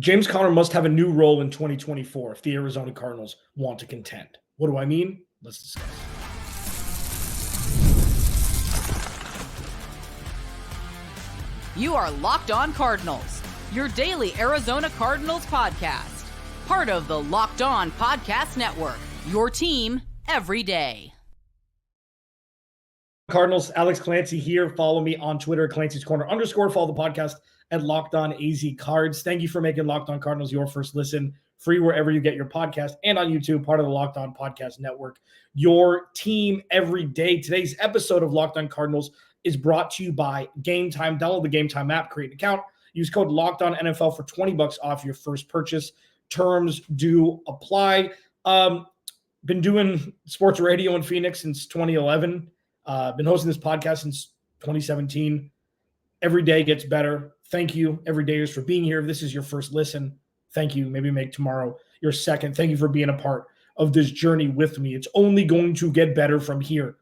James Conner must have a new role in 2024 if the Arizona Cardinals want to contend. What do I mean? Let's discuss. You are Locked On Cardinals, your daily Arizona Cardinals podcast. Part of the Locked On Podcast Network, your team every day. Cardinals, Alex Clancy here. Follow me on Twitter, Clancy's Corner _ Follow the podcast at Locked On AZ Cards. Thank you for making Locked On Cardinals your first listen, free wherever you get your podcast, and on YouTube, part of the Locked On Podcast Network, your team every day. Today's episode of Locked On Cardinals is brought to you by Game Time. Download the Game Time app, create an account, use code Locked On NFL for $20 off your first purchase. Terms do apply. Been doing sports radio in Phoenix since 2011. Been hosting this podcast since 2017. Every day gets better. Thank you, everydayers, for being here. If this is your first listen, thank you. Maybe make tomorrow your second. Thank you for being a part of this journey with me. It's only going to get better from here.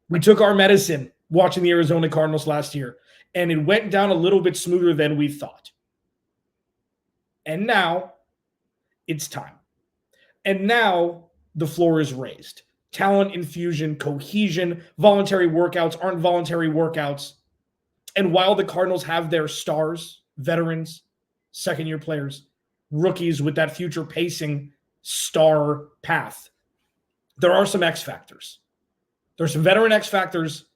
We took our medicine watching the Arizona Cardinals last year, and it went down a little bit smoother than we thought. And now it's time. And now the floor is raised. Talent infusion, cohesion, voluntary workouts aren't voluntary workouts. And while the Cardinals have their stars, veterans, second-year players, rookies with that future pacing star path, there are some X factors. There are some veteran X factors.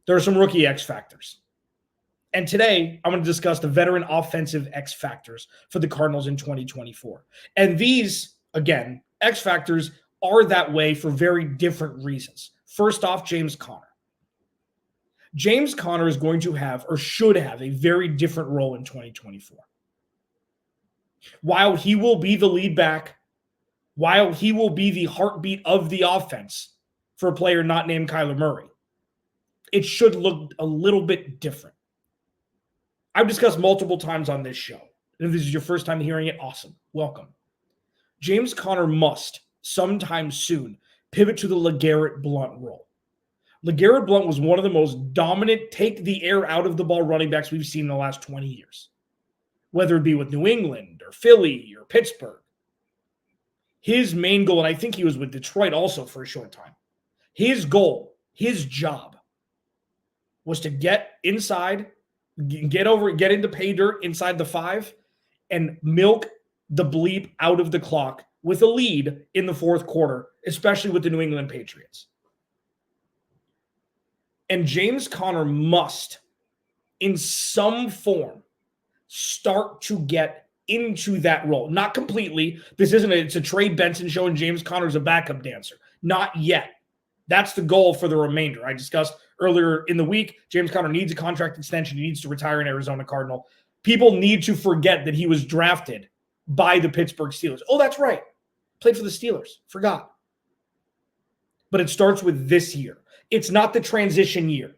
There are some rookie X factors. And today, I'm going to discuss the veteran offensive X factors for the Cardinals in 2024. And these, again, X factors are that way for very different reasons. First off, James Conner. James Conner is going to have, or should have, a very different role in 2024. While he will be the lead back, while he will be the heartbeat of the offense for a player not named Kyler Murray, it should look a little bit different. I've discussed multiple times on this show. And if this is your first time hearing it, awesome. Welcome. James Conner must, sometime soon, pivot to the LeGarrette Blount role. LeGarrette Blount was one of the most dominant, take the air out of the ball running backs we've seen in the last 20 years. Whether it be with New England or Philly or Pittsburgh. His main goal, and I think he was with Detroit also for a short time, his goal, his job, was to get inside, get into pay dirt inside the 5, and milk the bleep out of the clock with a lead in the fourth quarter, especially with the New England Patriots. And James Conner must, in some form, start to get into that role. Not completely. It's a Trey Benson show and James Conner's a backup dancer. Not yet. That's the goal for the remainder. I discussed earlier in the week, James Conner needs a contract extension. He needs to retire an Arizona Cardinal. People need to forget that he was drafted by the Pittsburgh Steelers. Oh, that's right. Played for the Steelers. Forgot. But it starts with this year. It's not the transition year.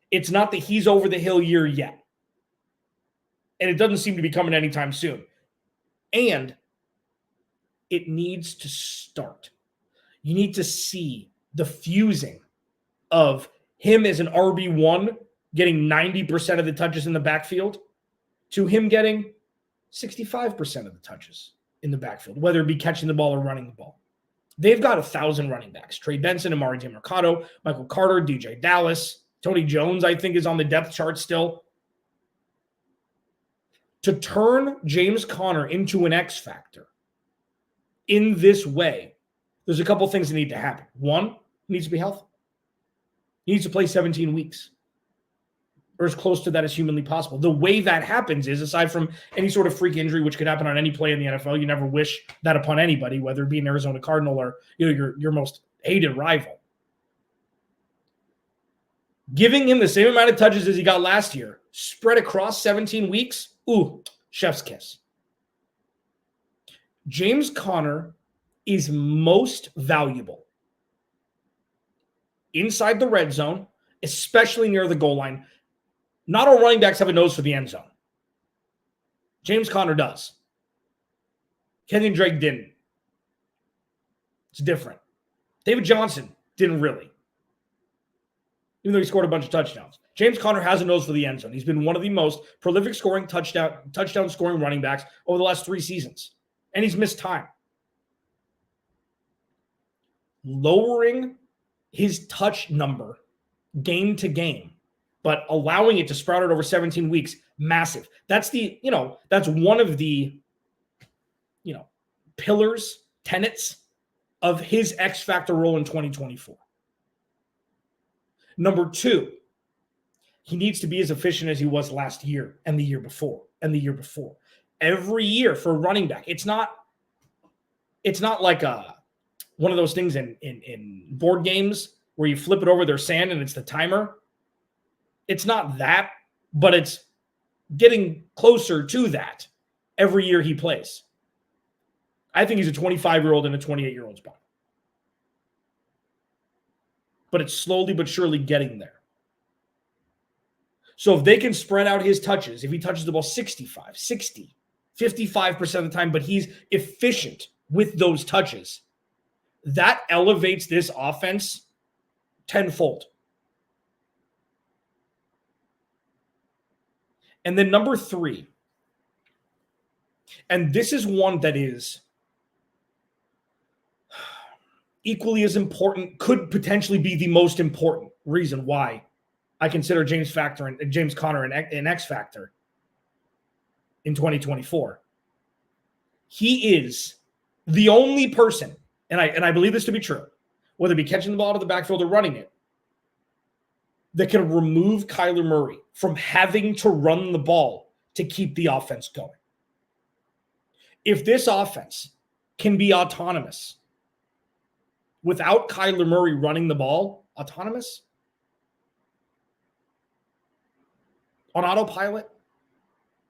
It's not the he's over the hill year yet. And it doesn't seem to be coming anytime soon. And it needs to start. You need to see the fusing of him as an RB1 getting 90% of the touches in the backfield to him getting 65% of the touches in the backfield, whether it be catching the ball or running the ball. They've got 1,000 running backs. Trey Benson, Amari DeMarcado, Michael Carter, DJ Dallas, Tony Jones, I think, is on the depth chart still. To turn James Conner into an X factor in this way, there's a couple things that need to happen. One, he needs to be healthy. He needs to play 17 weeks or as close to that as humanly possible. The way that happens is, aside from any sort of freak injury, which could happen on any play in the NFL, you never wish that upon anybody, whether it be an Arizona Cardinal or your most hated rival. Giving him the same amount of touches as he got last year, spread across 17 weeks, ooh, chef's kiss. James Conner is most valuable inside the red zone, especially near the goal line. Not all running backs have a nose for the end zone. James Conner does. Kenyon Drake didn't. It's different. David Johnson didn't really. Even though he scored a bunch of touchdowns. James Conner has a nose for the end zone. He's been one of the most prolific scoring touchdown scoring running backs over the last 3 seasons. And he's missed time. Lowering his touch number game to game, but allowing it to sprout out over 17 weeks, massive. That's that's one of the, pillars, tenets of his X factor role in 2024. Number 2, he needs to be as efficient as he was last year and the year before and the year before. Every year for a running back, it's not like one of those things in board games where you flip it over their sand and it's the timer. It's not that, but it's getting closer to that every year he plays. I think he's a 25-year-old in a 28-year-old's body. But it's slowly but surely getting there. So if they can spread out his touches, if he touches the ball 65, 60, 55% of the time, but he's efficient with those touches, that elevates this offense tenfold. And then number 3, and this is one that is equally as important, could potentially be the most important reason why I consider James Conner an X factor in 2024. He is the only person, and I believe this to be true, whether it be catching the ball out of the backfield or running it, that can remove Kyler Murray from having to run the ball to keep the offense going. If this offense can be autonomous without Kyler Murray running the ball, autonomous, on autopilot,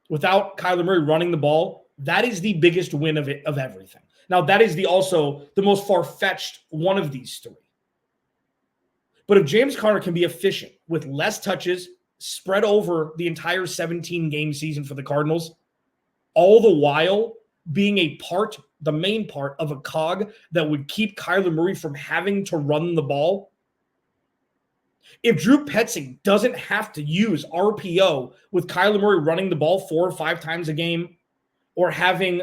without Kyler Murray running the ball, that is the biggest win of everything. Now, that is also the most far-fetched one of these 3. But if James Conner can be efficient with less touches spread over the entire 17-game season for the Cardinals, all the while being the main part of a cog that would keep Kyler Murray from having to run the ball. If Drew Petzing doesn't have to use RPO with Kyler Murray running the ball 4 or 5 times a game, or having,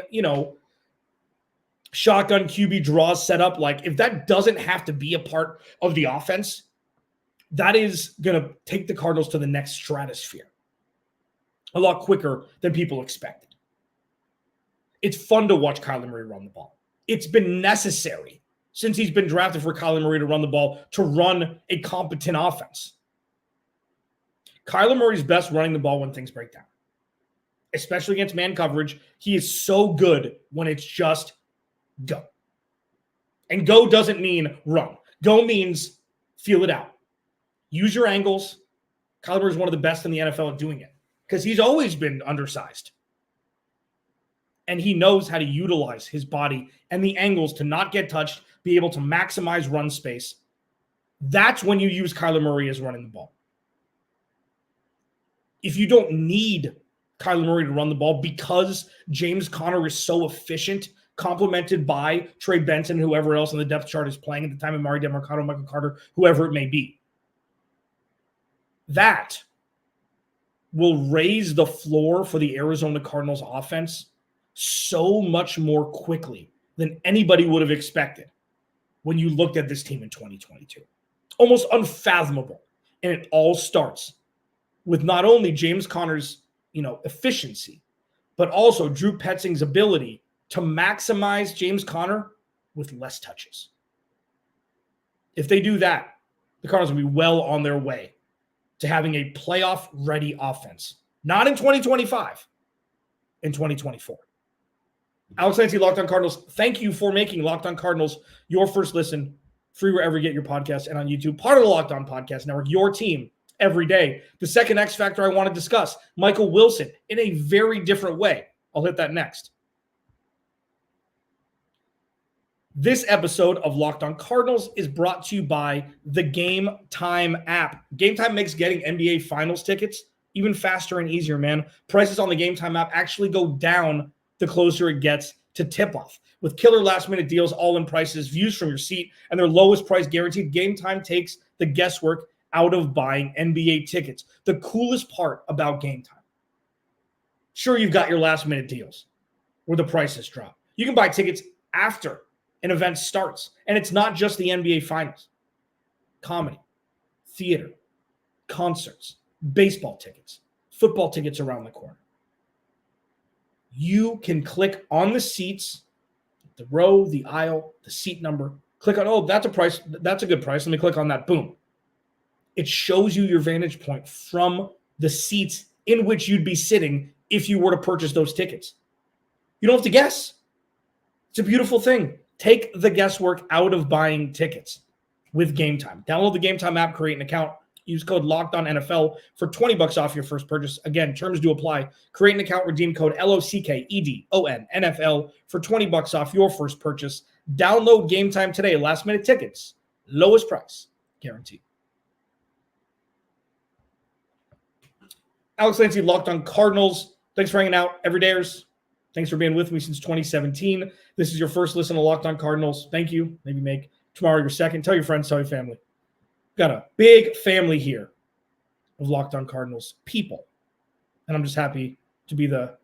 shotgun QB draws set up, if that doesn't have to be a part of the offense, that is going to take the Cardinals to the next stratosphere a lot quicker than people expected. It's fun to watch Kyler Murray run the ball. It's been necessary since he's been drafted for Kyler Murray to run the ball, to run a competent offense. Kyler Murray's best running the ball when things break down, especially against man coverage. He is so good when it's just go. And go doesn't mean run. Go means feel it out. Use your angles. Kyler Murray is one of the best in the NFL at doing it because he's always been undersized. And he knows how to utilize his body and the angles to not get touched, be able to maximize run space. That's when you use Kyler Murray as running the ball. If you don't need Kyler Murray to run the ball because James Conner is so efficient, complemented by Trey Benson, whoever else on the depth chart is playing at the time, Amari DeMarcado, Michael Carter, whoever it may be, that will raise the floor for the Arizona Cardinals offense so much more quickly than anybody would have expected when you looked at this team in 2022. Almost unfathomable. And it all starts with not only James Conner's, efficiency, but also Drew Petzing's ability to maximize James Conner with less touches. If they do that, the Cardinals will be well on their way to having a playoff-ready offense. Not in 2025, in 2024. Alex Clancy, Locked On Cardinals. Thank you for making Locked On Cardinals your first listen, free wherever you get your podcast and on YouTube. Part of the Locked On Podcast Network, your team every day. The second X factor I want to discuss, Michael Wilson, in a very different way. I'll hit that next. This episode of Locked On Cardinals is brought to you by the Game Time app. Game Time makes getting NBA Finals tickets even faster and easier, man. Prices on the Game Time app actually go down the closer it gets to tip-off. With killer last-minute deals, all-in prices, views from your seat, and their lowest price guaranteed, Game Time takes the guesswork out of buying NBA tickets. The coolest part about Game Time. Sure, you've got your last minute deals where the prices drop. You can buy tickets after an event starts. And it's not just the NBA Finals. Comedy, theater, concerts, baseball tickets, football tickets around the corner. You can click on the seats, the row, the aisle, the seat number. Click on, oh, that's a price. That's a good price. Let me click on that. Boom. It shows you your vantage point from the seats in which you'd be sitting if you were to purchase those tickets. You don't have to guess. It's a beautiful thing. Take the guesswork out of buying tickets with Game Time. Download the Game Time app, create an account, use code LOCKEDONNFL for $20 off your first purchase. Again, terms do apply. Create an account, redeem code LOCKEDONNFL for $20 off your first purchase. Download Game Time today. Last minute tickets, lowest price, guaranteed. Alex Lancey, Locked On Cardinals. Thanks for hanging out, everydayers. Thanks for being with me since 2017. This is your first listen to Locked On Cardinals. Thank you. Maybe make tomorrow your second. Tell your friends, tell your family. Got a big family here of Locked On Cardinals people. And I'm just happy to be the,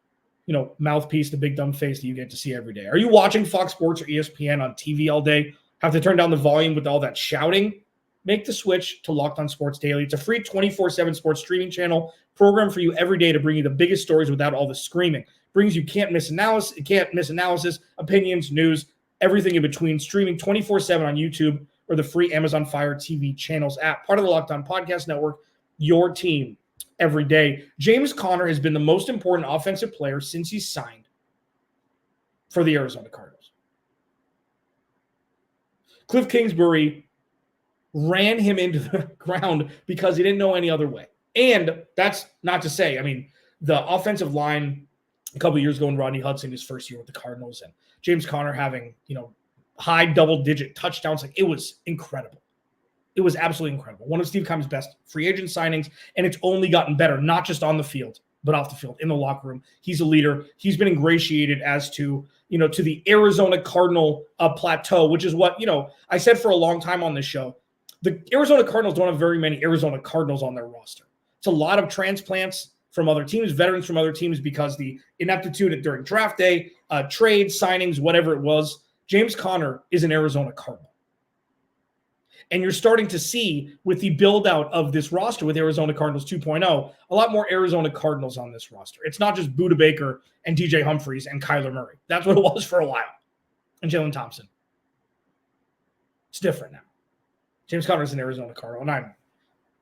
mouthpiece, the big dumb face that you get to see every day. Are you watching Fox Sports or ESPN on TV all day? Have to turn down the volume with all that shouting? Make the switch to Locked On Sports Daily. It's a free 24/7 sports streaming channel program for you every day to bring you the biggest stories without all the screaming. Brings you can't miss analysis, opinions, news, everything in between. Streaming 24/7 on YouTube or the free Amazon Fire TV channels app. Part of the Locked On Podcast Network, your team every day. James Conner has been the most important offensive player since he signed for the Arizona Cardinals. Cliff Kingsbury ran him into the ground because he didn't know any other way. And that's not to say, the offensive line a couple of years ago when Rodney Hudson, his first year with the Cardinals, and James Conner having, high double-digit touchdowns, it was incredible. It was absolutely incredible. One of Steve Keim's best free agent signings, and it's only gotten better, not just on the field, but off the field, in the locker room. He's a leader. He's been ingratiated as to, to the Arizona Cardinal plateau, which is what, I said for a long time on this show. The Arizona Cardinals don't have very many Arizona Cardinals on their roster. It's a lot of transplants from other teams, veterans from other teams, because the ineptitude during draft day, trades, signings, whatever it was. James Conner is an Arizona Cardinal. And you're starting to see with the build out of this roster with Arizona Cardinals 2.0, a lot more Arizona Cardinals on this roster. It's not just Budda Baker and DJ Humphries and Kyler Murray. That's what it was for a while. And Jalen Thompson. It's different now. James Conner is an Arizona Cardinal, and I'm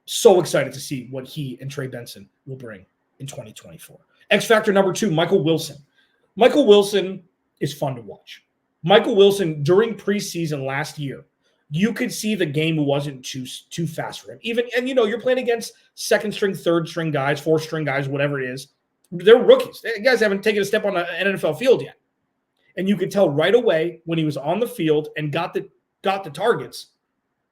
so excited to see what he and Trey Benson will bring in 2024. X factor number 2, Michael Wilson. Michael Wilson is fun to watch. Michael Wilson, during preseason last year, you could see the game wasn't too fast for him. You're playing against second string, third string guys, fourth string guys, whatever it is. They're rookies. The guys haven't taken a step on an NFL field yet. And you could tell right away when he was on the field and got the targets,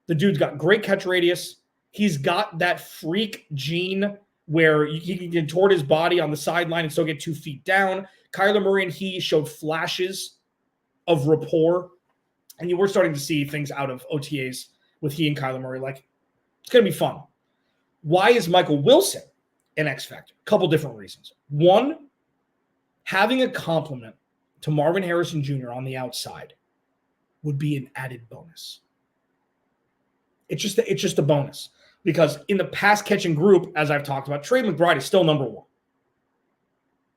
the dude's got great catch radius. He's got that freak gene where he can contort his body on the sideline and still get 2 feet down. Kyler Murray and he showed flashes of rapport. And you were starting to see things out of OTAs with he and Kyler Murray. It's going to be fun. Why is Michael Wilson an X factor? A couple different reasons. One, having a complement to Marvin Harrison Jr. on the outside would be an added bonus. It's just a bonus. Because in the pass-catching group, as I've talked about, Trey McBride is still number 1.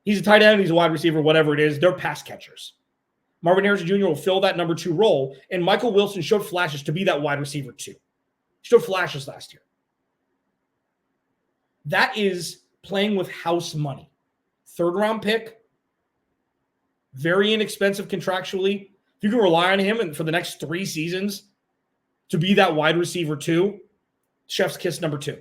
He's a tight end, he's a wide receiver, whatever it is. They're pass catchers. Marvin Harrison Jr. will fill that number 2 role, and Michael Wilson showed flashes to be that wide receiver too. He showed flashes last year. That is playing with house money. 3rd-round pick, very inexpensive contractually. If you can rely on him for the next 3 seasons to be that wide receiver too, chef's kiss number 2.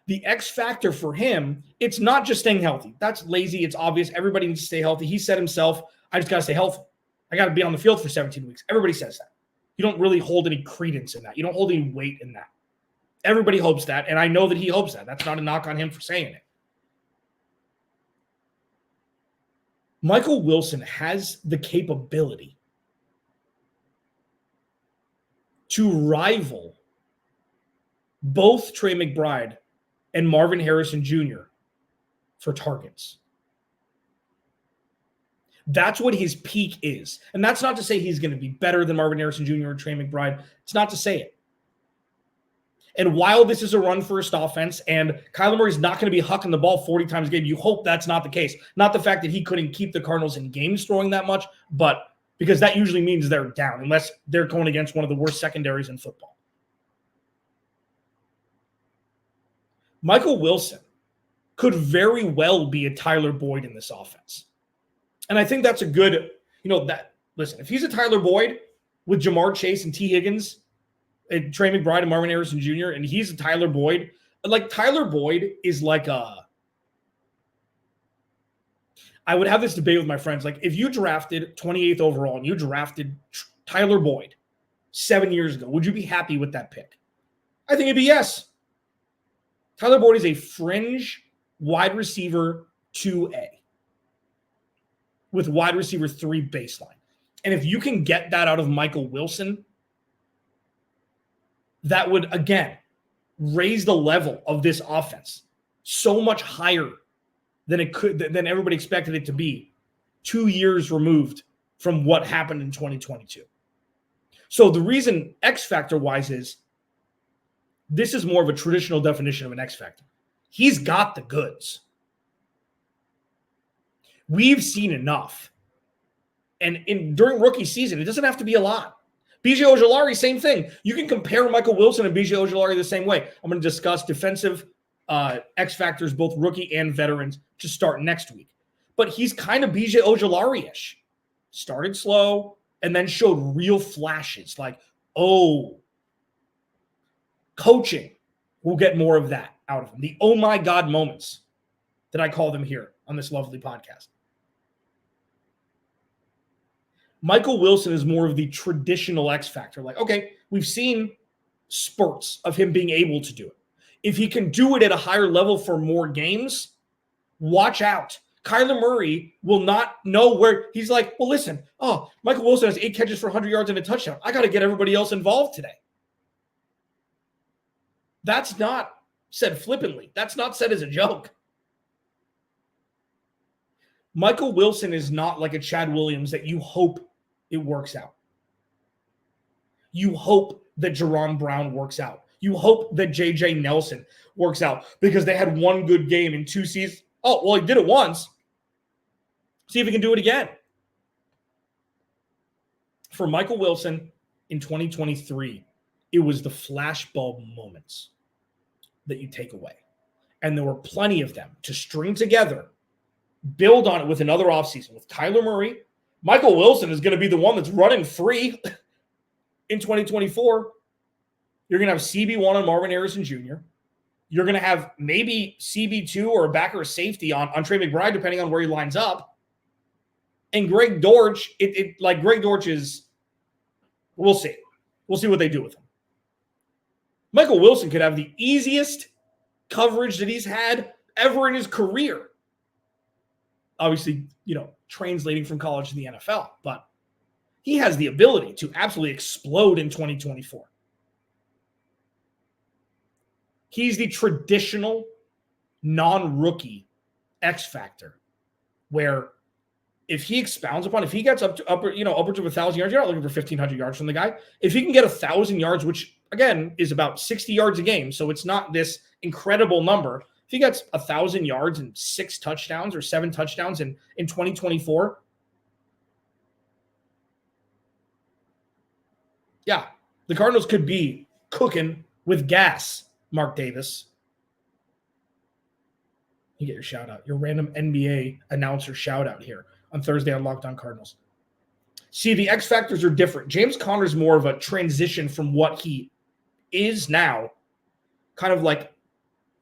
The X factor for him, it's not just staying healthy. That's lazy. It's obvious. Everybody needs to stay healthy. He said himself, I just got to stay healthy. I got to be on the field for 17 weeks. Everybody says that. You don't really hold any credence in that. You don't hold any weight in that. Everybody hopes that, and I know that he hopes that. That's not a knock on him for saying it. Michael Wilson has the capability to rival both Trey McBride and Marvin Harrison Jr. for targets. That's what his peak is. And that's not to say he's going to be better than Marvin Harrison Jr. or Trey McBride. It's not to say it. And while this is a run-first offense and Kyler Murray's not going to be hucking the ball 40 times a game, you hope that's not the case. Not the fact that he couldn't keep the Cardinals in games throwing that much, but because that usually means they're down unless they're going against one of the worst secondaries in football. Michael Wilson could very well be a Tyler Boyd in this offense. And I think that's a good, listen, if he's a Tyler Boyd with Jamar Chase and T. Higgins and Trey McBride and Marvin Harrison Jr., and he's a Tyler Boyd, like Tyler Boyd is like I would have this debate with my friends. Like if you drafted 28th overall and you drafted Tyler Boyd 7 years ago, would you be happy with that pick? I think it'd be yes. Tyler Boyd is a fringe wide receiver 2A. With wide receiver 3 baseline. And if you can get that out of Michael Wilson, that would, again, raise the level of this offense so much higher than everybody expected it to be 2 years removed from what happened in 2022. So the reason X factor wise is this is more of a traditional definition of an X factor. He's got the goods. We've seen enough. And during rookie season, it doesn't have to be a lot. B.J. Ojulari, same thing. You can compare Michael Wilson and B.J. Ojulari the same way. I'm going to discuss defensive X factors, both rookie and veterans, to start next week. But he's kind of B.J. Ojulari-ish. Started slow and then showed real flashes like, coaching. We'll get more of that out of him. The oh my God moments that I call them here on this lovely podcast. Michael Wilson is more of the traditional X factor. Like, okay, we've seen spurts of him being able to do it. If he can do it at a higher level for more games, watch out. Kyler Murray will not know where he's like, well, listen, Michael Wilson has 8 catches for 100 yards and a touchdown. I got to get everybody else involved today. That's not said flippantly. That's not said as a joke. Michael Wilson is not like a Chad Williams that you hope it works out. You hope that Jerron Brown works out. You hope that J.J. Nelson works out because they had one good game in 2 seasons. Oh, well, he did it once. See if he can do it again. For Michael Wilson in 2023, it was the flashbulb moments that you take away. And there were plenty of them to string together, build on it with another offseason with Kyler Murray. Michael Wilson is going to be the one that's running free in 2024. You're going to have CB1 on Marvin Harrison Jr. You're going to have maybe CB2 or a back or a safety on Trey McBride, depending on where he lines up. And Greg Dortch, Greg Dortch is, we'll see. We'll see what they do with him. Michael Wilson could have the easiest coverage that he's had ever in his career. Obviously, translating from college to the NFL, but he has the ability to absolutely explode in 2024. He's the traditional non-rookie X factor where if he expounds upon, if he gets upwards of 1,000 yards, you're not looking for 1,500 yards from the guy. If he can get 1,000 yards, which again is about 60 yards a game, so it's not this incredible number. If he gets 1,000 yards and 6 touchdowns or 7 touchdowns in 2024, yeah, the Cardinals could be cooking with gas, Mark Davis. You get your shout out, your random NBA announcer shout out here on Thursday on Locked On Cardinals. See, the X factors are different. James Conner's more of a transition from what he is now, kind of like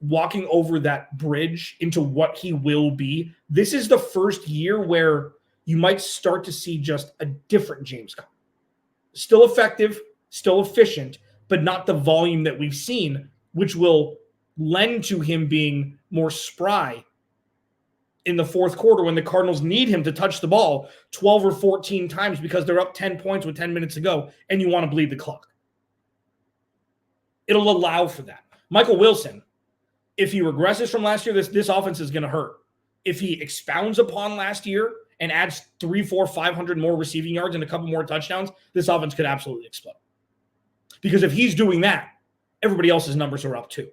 walking over that bridge into what he will be. This is the first year where you might start to see just a different James Conner. Still effective, still efficient, but not the volume that we've seen, which will lend to him being more spry in the fourth quarter when the Cardinals need him to touch the ball 12 or 14 times because they're up 10 points with 10 minutes to go and you want to bleed the clock. It'll allow for that. Michael Wilson, if he regresses from last year, this offense is going to hurt. If he expounds upon last year and adds 300, 400, 500 more receiving yards and a couple more touchdowns, this offense could absolutely explode. Because if he's doing that, everybody else's numbers are up too.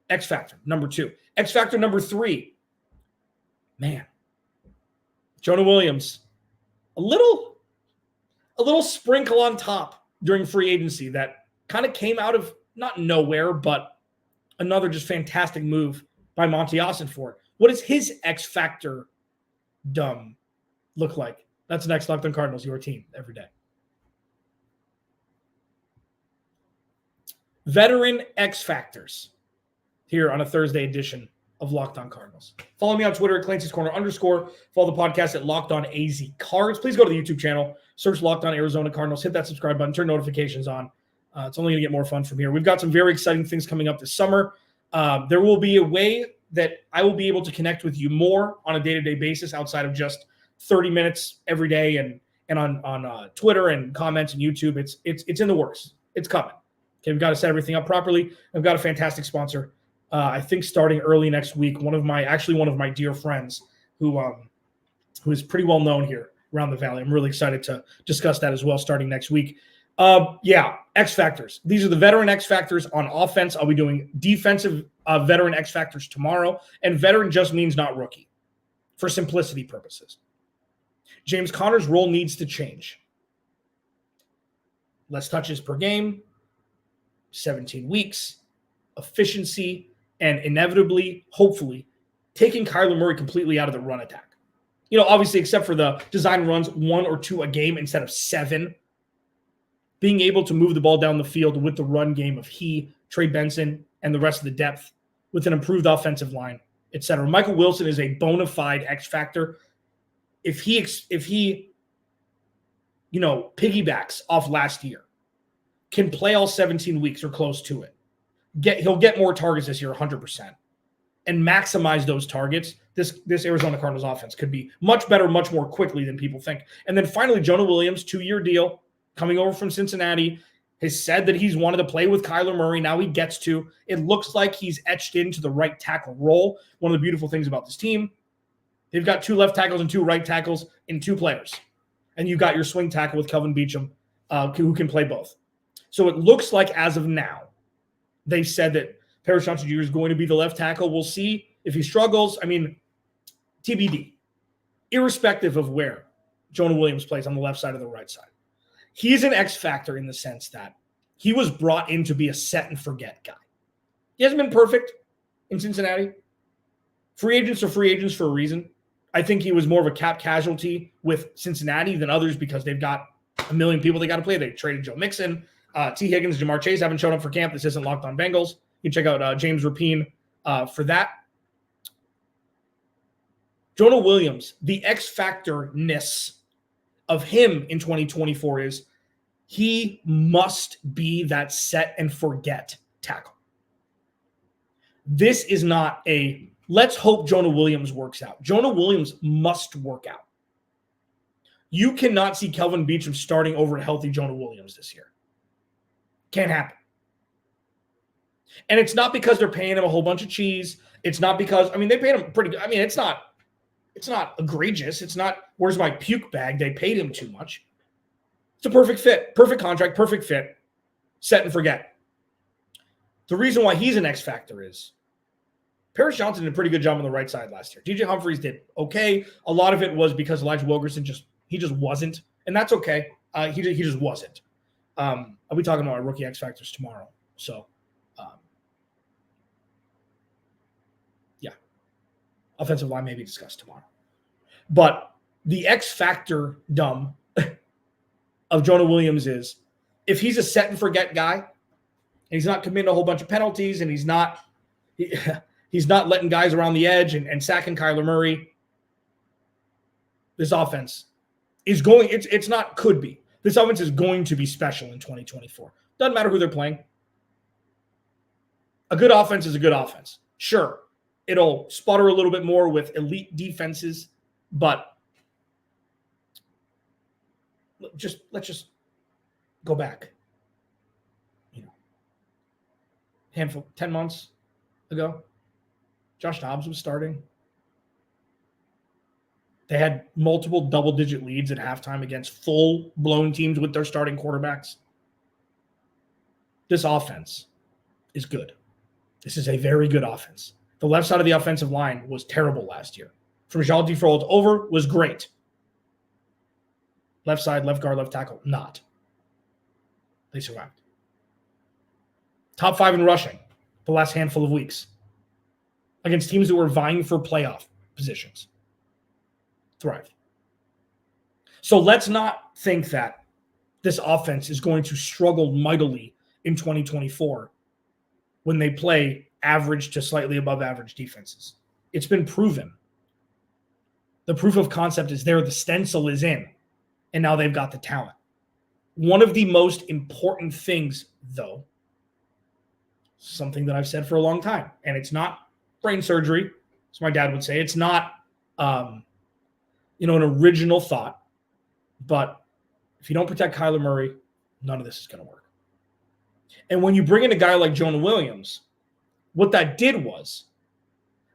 X factor, number 2. X factor, number 3. Man, Jonah Williams, a little sprinkle on top during free agency that kind of came out of not nowhere, but another just fantastic move by Monty Ossenfort. What does his X factor look like? That's next. Locked On Cardinals, your team every day. Veteran X factors here on a Thursday edition of Locked On Cardinals. Follow me on Twitter at Clancy's Corner _. Follow the podcast at Locked On AZ Cards. Please go to the YouTube channel, search Locked On Arizona Cardinals, hit that subscribe button, turn notifications on. It's only going to get more fun from here. We've got some very exciting things coming up this summer. There will be a way that I will be able to connect with you more on a day-to-day basis outside of just 30 minutes every day and on Twitter and comments and YouTube. It's in the works. It's coming. Okay, we've got to set everything up properly. I've got a fantastic sponsor. I think starting early next week, one of my dear friends who is pretty well known here around the Valley. I'm really excited to discuss that as well starting next week. X factors. These are the veteran X factors on offense. I'll be doing defensive veteran X factors tomorrow. And veteran just means not rookie for simplicity purposes. James Conner's role needs to change. Less touches per game, 17 weeks, efficiency, and inevitably, hopefully, taking Kyler Murray completely out of the run attack. Obviously, except for the design runs 1 or 2 a game instead of 7. Being able to move the ball down the field with the run game of Trey Benson, and the rest of the depth with an improved offensive line, etc. Michael Wilson is a bona fide X factor. If he piggybacks off last year, can play all 17 weeks or close to it, he'll get more targets this year, 100%, and maximize those targets. This Arizona Cardinals offense could be much better, much more quickly than people think. And then finally, Jonah Williams, 2-year deal, coming over from Cincinnati, has said that he's wanted to play with Kyler Murray. Now he gets to. It looks like he's etched into the right tackle role. One of the beautiful things about this team, they've got 2 left tackles and 2 right tackles in 2 players. And you've got your swing tackle with Kelvin Beachum, who can play both. So it looks like as of now, they've said that Paris Johnson Jr. is going to be the left tackle. We'll see if he struggles. TBD. Irrespective of where Jonah Williams plays on the left side or the right side. He's an X factor in the sense that he was brought in to be a set and forget guy. He hasn't been perfect in Cincinnati. Free agents are free agents for a reason. I think he was more of a cap casualty with Cincinnati than others because they've got a million people they got to play. They traded Joe Mixon. T. Higgins, Jamar Chase haven't shown up for camp. This isn't Locked On Bengals. You can check out James Rapine for that. Jonah Williams, the X factor-ness of him in 2024 is he must be that set and forget tackle. This is not a let's hope Jonah Williams works out. Jonah Williams must work out. You cannot see Kelvin Beachum starting over a healthy Jonah Williams this year. Can't happen. And it's not because they're paying him a whole bunch of cheese. It's not because, they paid him pretty good. It's not egregious. It's not, where's my puke bag? They paid him too much. It's a perfect fit, perfect contract, perfect fit, set and forget. The reason why he's an X factor is Paris Johnson did a pretty good job on the right side last year. DJ Humphries did okay. A lot of it was because Elijah Wilkerson just wasn't, and that's okay. He just wasn't. I'll be talking about our rookie X factors tomorrow. So, offensive line may be discussed tomorrow. But the X factor of Jonah Williams is if he's a set and forget guy, and he's not committing a whole bunch of penalties, and he's not letting guys around the edge and sacking Kyler Murray, this offense is going, it's not could be. This offense is going to be special in 2024. Doesn't matter who they're playing. A good offense is a good offense. Sure, it'll sputter a little bit more with elite defenses, but let's just go back. handful, 10 months ago. Josh Dobbs was starting. They had multiple double-digit leads at halftime against full-blown teams with their starting quarterbacks. This offense is good. This is a very good offense. The left side of the offensive line was terrible last year. From Jaldi Frold over was great. Left side, left guard, left tackle, not. They survived. Top 5 in rushing the last handful of weeks against teams that were vying for playoff positions. Thrived. So let's not think that this offense is going to struggle mightily in 2024 when they play average to slightly above average defenses. It's been proven. The proof of concept is there. The stencil is in, and now they've got the talent. One of the most important things, though, something that I've said for a long time, and it's not brain surgery, as my dad would say. It's not, an original thought, but if you don't protect Kyler Murray, none of this is going to work. And when you bring in a guy like Jonah Williams, what that did was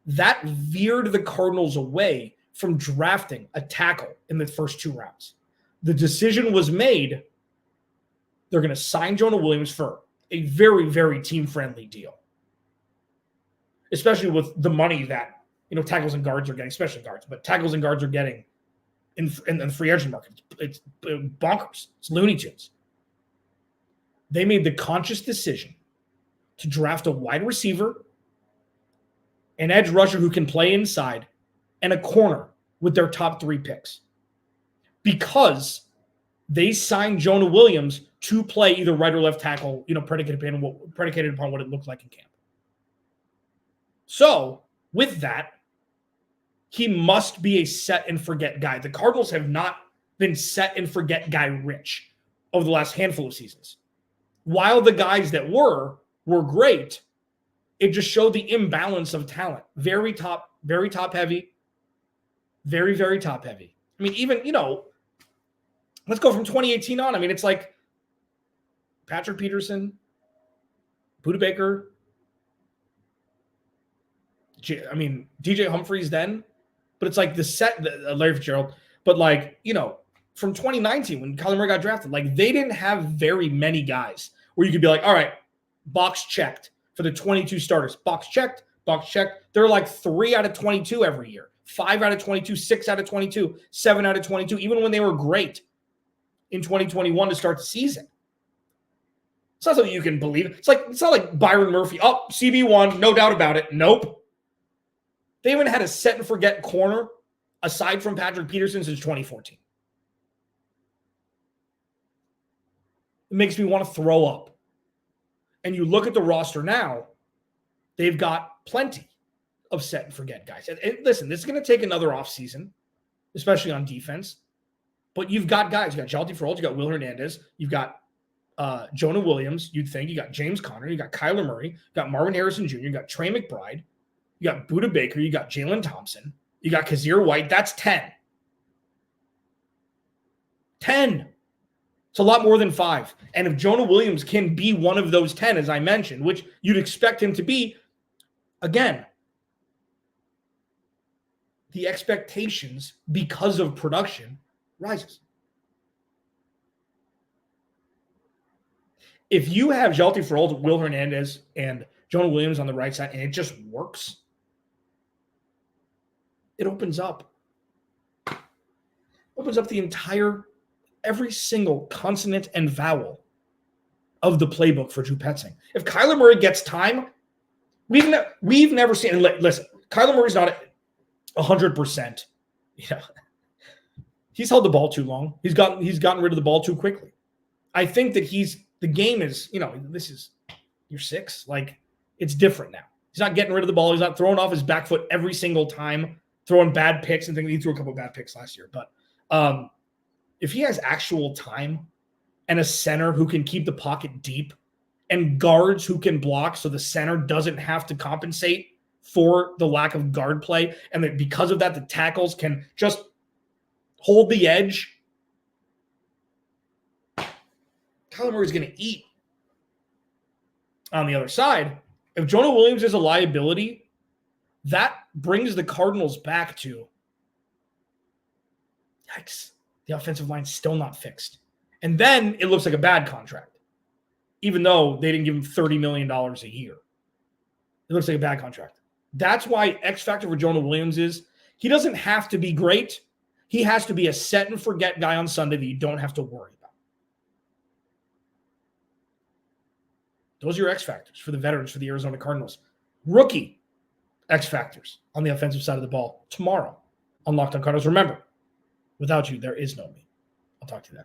that veered the Cardinals away from drafting a tackle in the first 2 rounds. The decision was made, they're going to sign Jonah Williams for a very, very team-friendly deal, especially with the money that tackles and guards are getting, especially guards, but tackles and guards are getting in the free agent market. It's bonkers. It's Looney Tunes. They made the conscious decision to draft a wide receiver, an edge rusher who can play inside, and a corner with their top 3 picks because they signed Jonah Williams to play either right or left tackle, predicated upon what it looked like in camp. So with that, he must be a set and forget guy. The Cardinals have not been set and forget guy rich over the last handful of seasons. While the guys that were great, it just showed the imbalance of talent. Very top heavy. Very, very top heavy. I mean, even, let's go from 2018 on. I mean, it's like Patrick Peterson, Budda Baker, DJ Humphries then. But it's like the set, Larry Fitzgerald. But from 2019 when Kyler Murray got drafted, they didn't have very many guys where you could be like, all right, box checked for the 22 starters. Box checked, box checked. They're like 3 out of 22 every year. 5 out of 22, 6 out of 22, 7 out of 22, even when they were great in 2021 to start the season. It's not something you can believe. It's not like Byron Murphy. Oh, CB1, no doubt about it. Nope. They haven't had a set and forget corner aside from Patrick Peterson since 2014. It makes me want to throw up. And you look at the roster now, they've got plenty of set and forget guys. And listen, this is going to take another offseason, especially on defense. But you've got guys. You've got Jaldi Frold, you've got Will Hernandez, you've got Jonah Williams, you'd think. You got James Conner, you got Kyler Murray, you got Marvin Harrison Jr., you got Trey McBride, you got Budda Baker, you got Jalen Thompson, you got Kazir White. That's 10. 10. It's a lot more than 5. And if Jonah Williams can be one of those 10, as I mentioned, which you'd expect him to be, again, the expectations because of production rises. If you have Jaldi Frold, Will Hernandez, and Jonah Williams on the right side, and it just works, it opens up the entire, every single consonant and vowel of the playbook for Drew Petzing. If Kyler Murray gets time, we've never seen, and listen, Kyler Murray's not 100%. He's held the ball too long. He's gotten rid of the ball too quickly. I think that the game is, this is year 6. It's different now. He's not getting rid of the ball. He's not throwing off his back foot every single time, throwing bad picks and things. He threw a couple of bad picks last year. But if he has actual time and a center who can keep the pocket deep and guards who can block so the center doesn't have to compensate for the lack of guard play, and that because of that, the tackles can just hold the edge, Kyler Murray's going to eat. On the other side, If Jonah Williams is a liability, that brings the Cardinals back to, yikes, the offensive line's still not fixed. And then it looks like a bad contract, even though they didn't give him $30 million a year. It looks like a bad contract. That's why X factor for Jonah Williams is he doesn't have to be great. He has to be a set and forget guy on Sunday that you don't have to worry about. Those are your X factors for the veterans for the Arizona Cardinals. Rookie X factors on the offensive side of the ball tomorrow on Locked On Cardinals. Remember, without you, there is no me. I'll talk to you then.